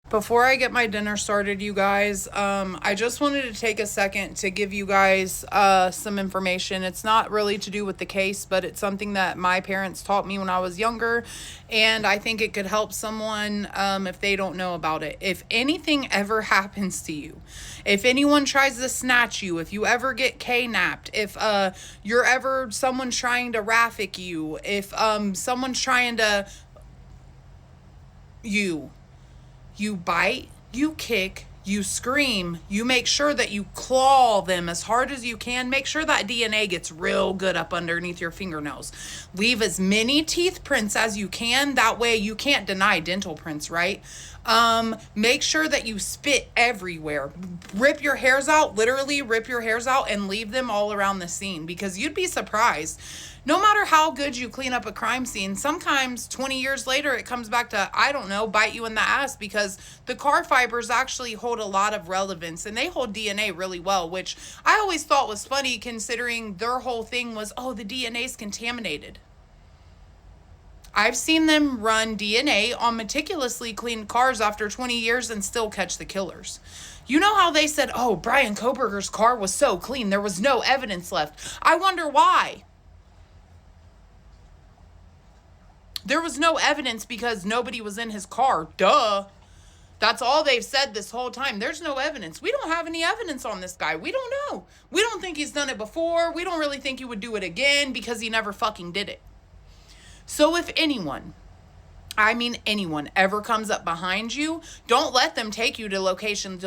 Before I get my dinner started, you guys, I just wanted to take a second to give you guys some information. It's not really to do with the case, but it's something that my parents taught me when I was younger, and I think it could help someone if they don't know about it. If anything ever happens to you, if anyone tries to snatch you, if you ever get kidnapped, if you're ever someone trying to traffic you, if someone's trying to you bite, you kick, you scream, you make sure that you claw them as hard as you can. Make sure that DNA gets real good up underneath your fingernails. Leave as many teeth prints as you can. That way you can't deny dental prints, right? Make sure that you spit everywhere. Rip your hairs out, literally rip your hairs out and leave them all around the scene, because you'd be surprised. No matter how good you clean up a crime scene, sometimes 20 years later it comes back to, I don't know, bite you in the ass, because the car fibers actually hold a lot of relevance and they hold DNA really well, which I always thought was funny considering their whole thing was, oh, the DNA's contaminated. I've seen them run DNA on meticulously cleaned cars after 20 years and still catch the killers. You know how they said, oh, Brian Koberger's car was so clean, there was no evidence left. I wonder why. There was no evidence because nobody was in his car. Duh. That's all they've said this whole time. There's no evidence. We don't have any evidence on this guy. We don't know. We don't think he's done it before. We don't really think he would do it again because he never fucking did it. So if anyone, I mean anyone, ever comes up behind you, don't let them take you to location,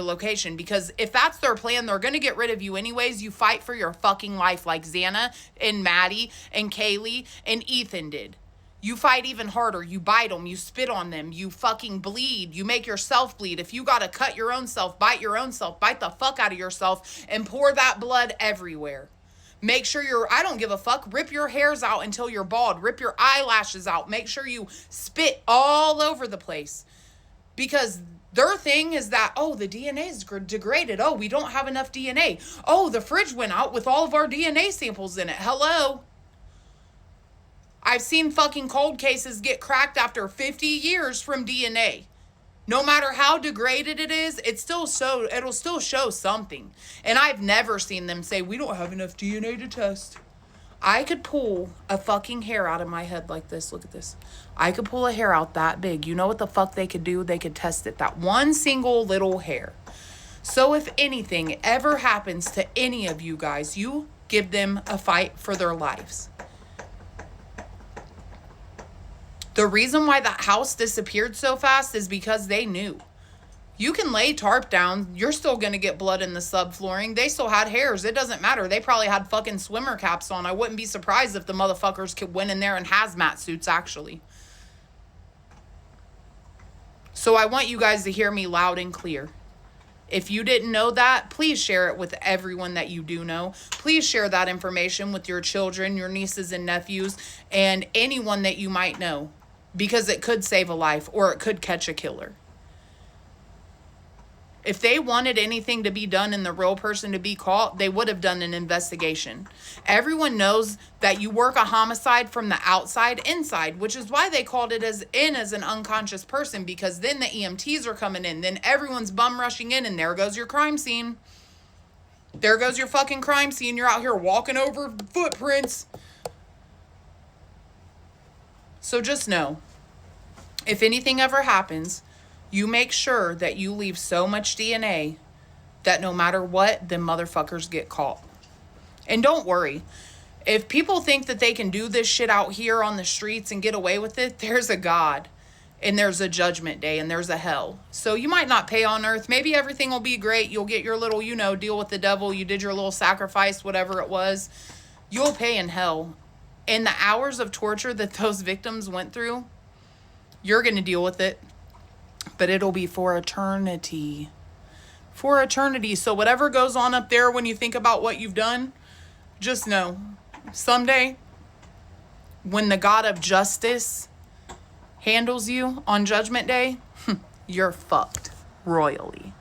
because if that's their plan, they're going to get rid of you anyways. You fight for your fucking life like Xana and Maddie and Kaylee and Ethan did. You fight even harder. You bite them. You spit on them. You fucking bleed. You make yourself bleed. If you got to cut your own self, bite your own self, bite the fuck out of yourself and pour that blood everywhere. Make sure I don't give a fuck. Rip your hairs out until you're bald. Rip your eyelashes out. Make sure you spit all over the place. Because their thing is that, oh, the DNA is degraded. Oh, we don't have enough DNA. Oh, the fridge went out with all of our DNA samples in it. Hello? I've seen fucking cold cases get cracked after 50 years from DNA. No matter how degraded it is, it'll still show something. And I've never seen them say, we don't have enough DNA to test. I could pull a fucking hair out of my head like this. Look at this. I could pull a hair out that big. You know what the fuck they could do? They could test it. That one single little hair. So if anything ever happens to any of you guys, you give them a fight for their lives. The reason why that house disappeared so fast is because they knew. You can lay tarp down. You're still going to get blood in the subflooring. They still had hairs. It doesn't matter. They probably had fucking swimmer caps on. I wouldn't be surprised if the motherfuckers went in there in hazmat suits, actually. So I want you guys to hear me loud and clear. If you didn't know that, please share it with everyone that you do know. Please share that information with your children, your nieces and nephews, and anyone that you might know. Because it could save a life or it could catch a killer. If they wanted anything to be done and the real person to be caught, they would have done an investigation. Everyone knows that you work a homicide from the outside inside, which is why they called it as an unconscious person, because then the EMTs are coming in. Then everyone's bum rushing in and there goes your crime scene. There goes your fucking crime scene. You're out here walking over footprints. So just know, if anything ever happens, you make sure that you leave so much DNA that no matter what, them motherfuckers get caught. And don't worry. If people think that they can do this shit out here on the streets and get away with it, there's a God. And there's a judgment day and there's a hell. So you might not pay on earth. Maybe everything will be great. You'll get your little, deal with the devil. You did your little sacrifice, whatever it was. You'll pay in hell. And the hours of torture that those victims went through, you're going to deal with it. But it'll be for eternity. For eternity. So whatever goes on up there when you think about what you've done, just know, someday, when the God of justice handles you on Judgment Day, you're fucked royally.